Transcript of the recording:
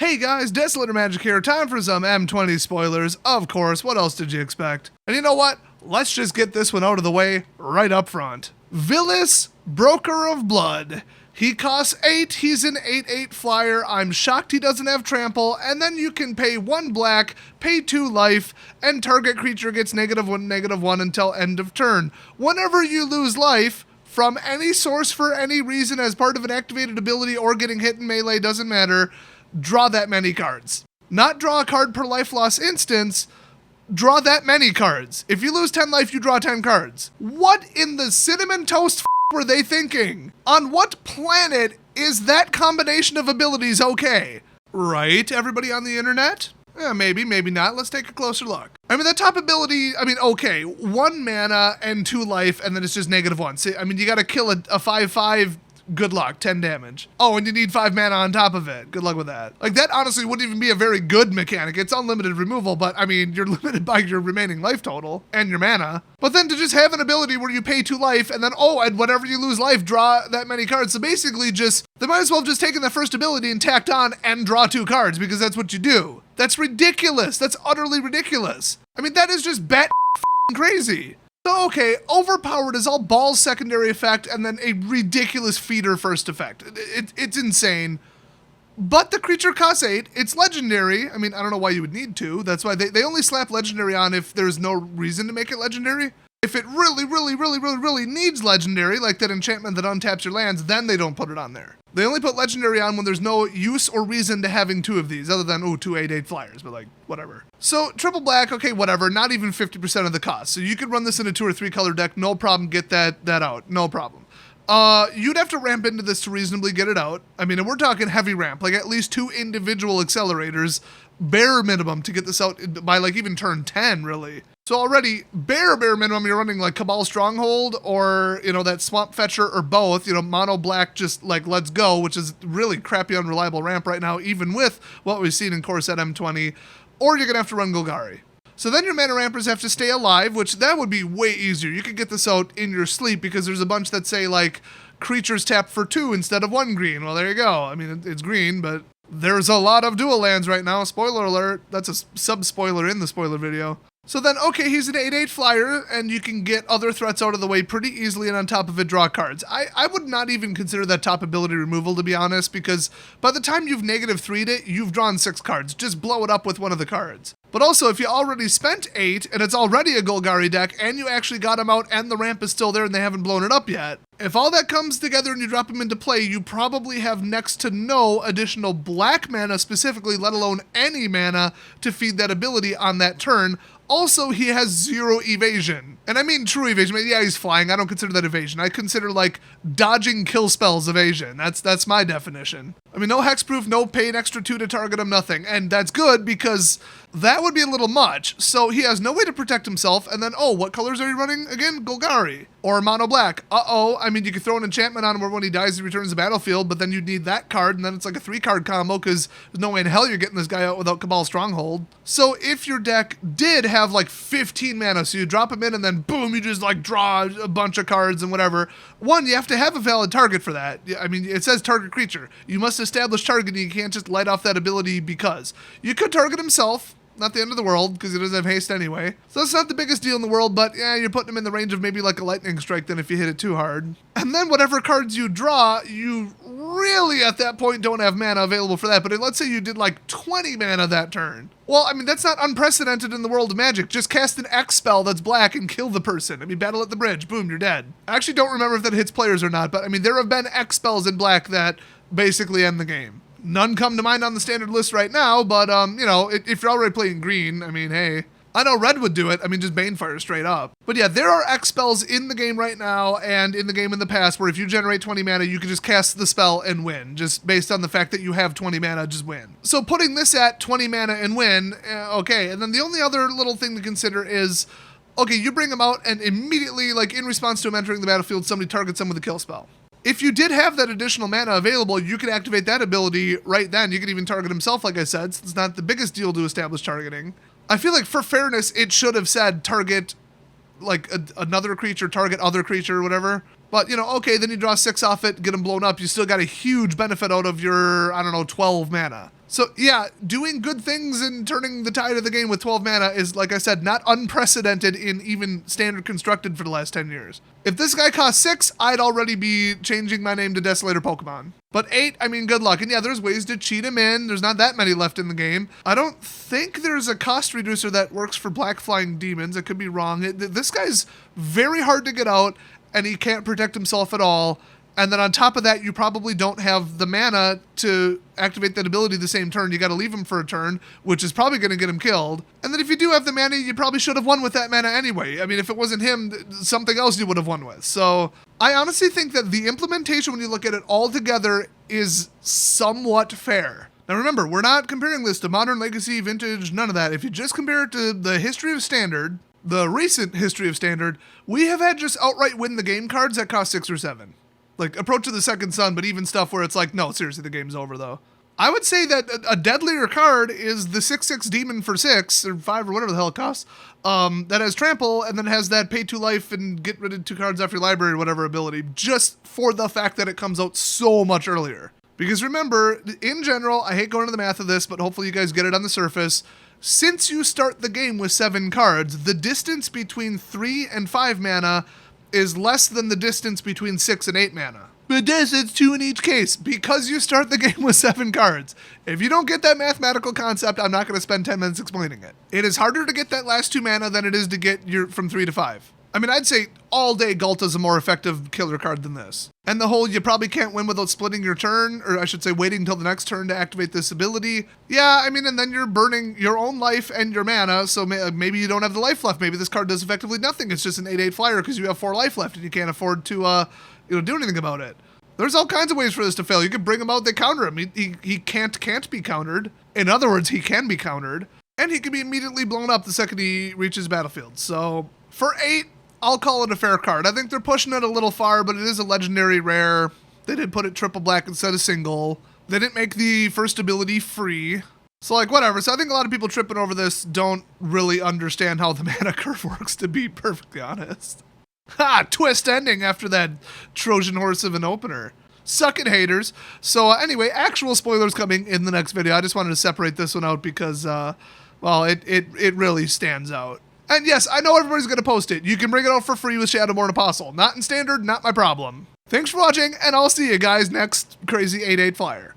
Hey guys, Desolator Magic here. Time for some M20 spoilers. Of course, what else did you expect? And you know what? Let's just get this one out of the way right up front. Villis, Broker of Blood. He costs 8, he's an 8/8 flyer, I'm shocked he doesn't have trample, and then you can pay 1 black, pay 2 life, and target creature gets -1/-1 until end of turn. Whenever you lose life, from any source for any reason as part of an activated ability or getting hit in melee, doesn't matter, draw that many cards. Not draw a card per life loss instance, draw that many cards. If you lose 10 life, you draw 10 cards. What in the cinnamon toast were they thinking? On what planet is that combination of abilities okay? Right, everybody on the internet? Maybe, maybe not. Let's take a closer look. I mean, the top ability, okay, 1 mana and 2 life, and then it's just -1. See, you gotta kill a 5/5, good luck, 10 damage. Oh, and you need 5 mana on top of it. Good luck with that. Like, that honestly wouldn't even be a very good mechanic. It's unlimited removal, but you're limited by your remaining life total and your mana. But then to just have an ability where you pay 2 life and then, and whenever you lose life, draw that many cards. So basically they might as well have just taken the first ability and tacked on and draw 2 cards because that's what you do. That's ridiculous. That's utterly ridiculous. That is just bat crazy. So, okay, overpowered is all balls secondary effect and then a ridiculous feeder first effect. It's insane. But the creature costs 8. It's legendary. I don't know why you would need to. That's why they only slap legendary on if there's no reason to make it legendary. If it really needs legendary, like that enchantment that untaps your lands, then they don't put it on there. They only put legendary on when there's no use or reason to having 2 of these, other than, 2 8/8 flyers, but whatever. So, triple black, okay, whatever, not even 50% of the cost. So you could run this in a 2 or 3 color deck, no problem, get that out, no problem. You'd have to ramp into this to reasonably get it out. And we're talking heavy ramp, like at least 2 individual accelerators, bare minimum to get this out by even turn 10, really. So already, bare minimum, you're running Cabal Stronghold or, that Swamp Fetcher or both, mono black, just let's go, which is really crappy, unreliable ramp right now, even with what we've seen in Core Set M20, or you're going to have to run Golgari. So then your mana rampers have to stay alive, which that would be way easier. You could get this out in your sleep because there's a bunch that say creatures tap for 2 instead of 1 green. Well, there you go. It's green, but there's a lot of dual lands right now. Spoiler alert. That's a sub-spoiler in the spoiler video. So then, okay, he's an 8/8 flyer, and you can get other threats out of the way pretty easily, and on top of it, draw cards. I would not even consider that top ability removal, to be honest, because by the time you've -3'd it, you've drawn 6 cards. Just blow it up with one of the cards. But also, if you already spent 8, and it's already a Golgari deck, and you actually got him out, and the ramp is still there, and they haven't blown it up yet, if all that comes together and you drop him into play, you probably have next to no additional black mana specifically, let alone any mana, to feed that ability on that turn. Also, he has 0 evasion. And I mean true evasion. Yeah, he's flying. I don't consider that evasion. I consider dodging kill spells evasion. That's my definition. No hexproof, no pay an extra 2 to target him, nothing. And that's good because that would be a little much. So he has no way to protect himself. And then, what colors are you running again? Golgari. Or mono black. You could throw an enchantment on him where when he dies, he returns to the battlefield, but then you'd need that card, and then it's a 3-card combo because there's no way in hell you're getting this guy out without Cabal Stronghold. So if your deck did have 15 mana, so you drop him in and then boom, you just draw a bunch of cards and whatever. 1, you have to have a valid target for that. It says target creature. You must establish targeting. You can't just light off that ability because. You could target himself. Not the end of the world, because he doesn't have haste anyway. So that's not the biggest deal in the world, but yeah, you're putting him in the range of maybe a lightning strike then if you hit it too hard. And then whatever cards you draw, you really at that point don't have mana available for that. But let's say you did 20 mana that turn. Well, that's not unprecedented in the world of Magic. Just cast an X spell that's black and kill the person. Battle at the bridge. Boom, you're dead. I actually don't remember if that hits players or not, but there have been X spells in black that basically end the game. None come to mind on the standard list right now, but, if you're already playing green, hey. I know red would do it. Just Banefire straight up. But yeah, there are X spells in the game right now and in the game in the past where if you generate 20 mana, you can just cast the spell and win. Just based on the fact that you have 20 mana, just win. So putting this at 20 mana and win, okay. And then the only other little thing to consider is, okay, you bring him out and immediately, in response to him entering the battlefield, somebody targets him with a kill spell. If you did have that additional mana available, you could activate that ability right then. You could even target himself, like I said. So it's not the biggest deal to establish targeting. I feel like for fairness, it should have said target, another creature, target other creature, or whatever. But, you know, okay, then you draw 6 off it, get them blown up. You still got a huge benefit out of your, I don't know, 12 mana. So, yeah, doing good things and turning the tide of the game with 12 mana is, like I said, not unprecedented in even standard constructed for the last 10 years. If this guy cost 6, I'd already be changing my name to Desolator Pokemon. But 8, I mean, good luck. And yeah, there's ways to cheat him in. There's not that many left in the game. I don't think there's a cost reducer that works for Black Flying Demons. I could be wrong. This guy's very hard to get out, and he can't protect himself at all. And then on top of that, you probably don't have the mana to activate that ability the same turn. You got to leave him for a turn, which is probably going to get him killed. And then if you do have the mana, you probably should have won with that mana anyway. I mean, if it wasn't him, something else you would have won with. So I honestly think that the implementation, when you look at it all together, is somewhat fair. Now remember, we're not comparing this to Modern, Legacy, Vintage, none of that. If you just compare it to the history of Standard, the recent history of Standard, we have had just outright win the game cards that cost 6 or 7. Like, Approach of the Second Sun, but even stuff where it's like, no, seriously, the game's over, though. I would say that a deadlier card is the 6/6 Demon for 6, or 5, or whatever the hell it costs, that has Trample, and then has that pay 2 life and get rid of 2 cards off your library, or whatever ability, just for the fact that it comes out so much earlier. Because remember, in general, I hate going into the math of this, but hopefully you guys get it on the surface. Since you start the game with 7 cards, the distance between 3 and 5 mana is less than the distance between 6 and 8 mana. But this, it's 2 in each case, because you start the game with 7 cards. If you don't get that mathematical concept, I'm not going to spend 10 minutes explaining it. It is harder to get that last 2 mana than it is to get your from 3 to 5. I mean, I'd say all day Galta's a more effective killer card than this. And the whole, you probably can't win without splitting your turn, or I should say waiting until the next turn to activate this ability. Yeah, I mean, and then you're burning your own life and your mana, so maybe you don't have the life left. Maybe this card does effectively nothing. It's just an 8/8 flyer because you have 4 life left and you can't afford to do anything about it. There's all kinds of ways for this to fail. You could bring him out, they counter him. He can't be countered. In other words, he can be countered. And he can be immediately blown up the second he reaches battlefield. So, for 8, I'll call it a fair card. I think they're pushing it a little far, but it is a legendary rare. They did put it triple black instead of single. They didn't make the first ability free. So, like, whatever. So I think a lot of people tripping over this don't really understand how the mana curve works, to be perfectly honest. Ha! Twist ending after that Trojan horse of an opener. Suck it, haters. So anyway, actual spoilers coming in the next video. I just wanted to separate this one out because, well, it really stands out. And yes, I know everybody's going to post it. You can bring it out for free with Shadowborn Apostle. Not in Standard, not my problem. Thanks for watching, and I'll see you guys next crazy 8/8 flyer.